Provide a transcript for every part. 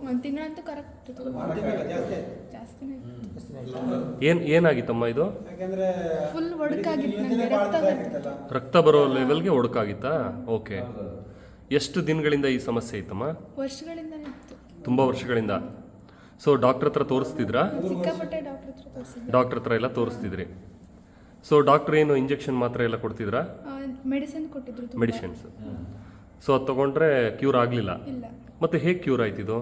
ಒಂದು ತಿಂಗಳಂತೂ ಕರೆಕ್ಟ್ ಜಾಸ್ತಿನೇ ಏನಾಗಿತ್ತಮ್ಮ ಇದು? ಫುಲ್ ಒಡಕಾಗಿತ್ತು ನನಗೆ, ರಕ್ತ ಬರ್ತಿತ್ತು. ರಕ್ತ ಬರೋ ಲೆವೆಲ್ಗೆ ಒಡಕಾಗಿತ್ತಾ? ಓಕೆ. ಎಷ್ಟು ದಿನಗಳಿಂದ ಈ ಸಮಸ್ಯೆ ಇತ್ತಮ್ಮ? ವರ್ಷಗಳಿಂದನೇ ಇತ್ತು. ತುಂಬ ವರ್ಷಗಳಿಂದ. ಸೊ ಡಾಕ್ಟ್ರ್ ಹತ್ರ ತೋರಿಸ್ತಿದ್ರಾ? ಸಿಕ್ಕಾಪಟ್ಟೆ ಡಾಕ್ಟರ್ ಹತ್ರ ತೋರಿಸಿದ್ದೆ. ಡಾಕ್ಟ್ರ್ ಹತ್ರ ಎಲ್ಲ ತೋರಿಸ್ತಿದ್ರಿ. ಸೊ ಡಾಕ್ಟ್ರ್ ಏನು ಇಂಜೆಕ್ಷನ್ ಮಾತ್ರ ಎಲ್ಲ ಕೊಡ್ತಿದ್ರಾ? ಮೆಡಿಸಿನ್ ಕೊಟ್ಟಿದ್ರು. ಮೆಡಿಸಿನ್ಸ್. ಸೊ ಅದು ತೊಗೊಂಡ್ರೆ ಕ್ಯೂರ್ ಆಗಲಿಲ್ಲ? ಇಲ್ಲ. ಮತ್ತೆ ಹೇಗೆ ಕ್ಯೂರ್ ಆಯ್ತಿದು?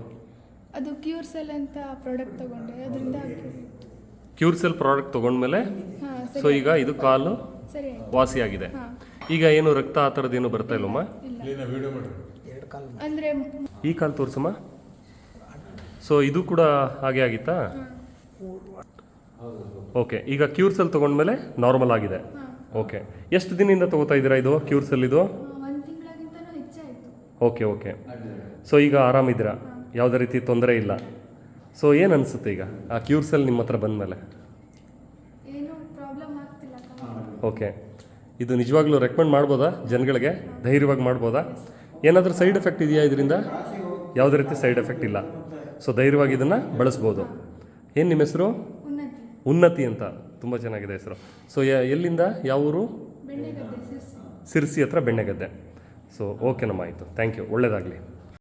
ಅದು ಕ್ಯೂರ್ ಸೆಲ್ ಅಂತ ಪ್ರಾಡಕ್ಟ್ ತಗೊಂಡೆ, ಅದರಿಂದ ಕ್ಯೂರ್ ಸೆಲ್ ಪ್ರಾಡಕ್ಟ್ ತೊಗೊಂಡ್ಮೇಲೆ ಸೊ ಈಗ ಇದು ಕಾಲು ಸರಿ ವಾಸಿಯಾಗಿದೆ. ಈಗ ಏನು ರಕ್ತ ಆ ಥರದ್ದೇನು ಬರ್ತಾ ಇಲ್ಲಮ್ಮ? ಅಂದರೆ ಈ ಕಾಲು ತೋರಿಸಮ್ಮ. ಸೊ ಇದು ಕೂಡ ಹಾಗೆ ಆಗಿತ್ತಾ? ಓಕೆ. ಈಗ ಕ್ಯೂರ್ ಸೆಲ್ ತೊಗೊಂಡ್ಮೇಲೆ ನಾರ್ಮಲ್ ಆಗಿದೆ. ಓಕೆ. ಎಷ್ಟು ದಿನದಿಂದ ತೊಗೋತಾ ಇದ್ದೀರಾ ಇದು ಕ್ಯೂರ್ ಸೆಲ್? ಇದು 1 ತಿಂಗಳಿಗಿಂತನೂ ಹೆಚ್ಚಾಯಿತು. Okay okay. ಸೊ ಈಗ ಆರಾಮಿದ್ದೀರಾ, ಯಾವುದೇ ರೀತಿ ತೊಂದರೆ ಇಲ್ಲ. ಸೊ ಏನು ಅನಿಸುತ್ತೆ ಈಗ ಆ ಕ್ಯೂರ್ ಸೆಲ್ ನಿಮ್ಮ ಹತ್ರ ಬಂದಮೇಲೆ? ಏನು ಪ್ರಾಬ್ಲಮ್ ಆಗ್ತಿಲ್ಲ. ಓಕೆ. ಇದು ನಿಜವಾಗ್ಲೂ ರೆಕಮೆಂಡ್ ಮಾಡ್ಬೋದಾ ಜನಗಳಿಗೆ? ಧೈರ್ಯವಾಗಿ ಮಾಡ್ಬೋದಾ? ಏನಾದರೂ ಸೈಡ್ ಎಫೆಕ್ಟ್ ಇದೆಯಾ ಇದರಿಂದ? ಯಾವುದೇ ರೀತಿ ಸೈಡ್ ಎಫೆಕ್ಟ್ ಇಲ್ಲ. ಸೊ ಧೈರ್ಯವಾಗಿ ಇದನ್ನು ಬಳಸ್ಬೋದು. ಏನು ನಿಮ್ಮ ಹೆಸರು? ಉನ್ನತಿ ಅಂತ. ತುಂಬ ಚೆನ್ನಾಗಿದೆ ಹೆಸರು. ಸೊ ಎಲ್ಲಿಂದ, ಯಾವ ಊರು? ಬೆಣ್ಣೆಗದ್ದೆ, ಸಿರ್ಸಿ ಹತ್ರ ಬೆಣ್ಣೆಗದ್ದೆ. ಸೊ ಓಕೆನಮ್ಮ, ಆಯಿತು. Thank you. ಒಳ್ಳೆಯದಾಗಲಿ.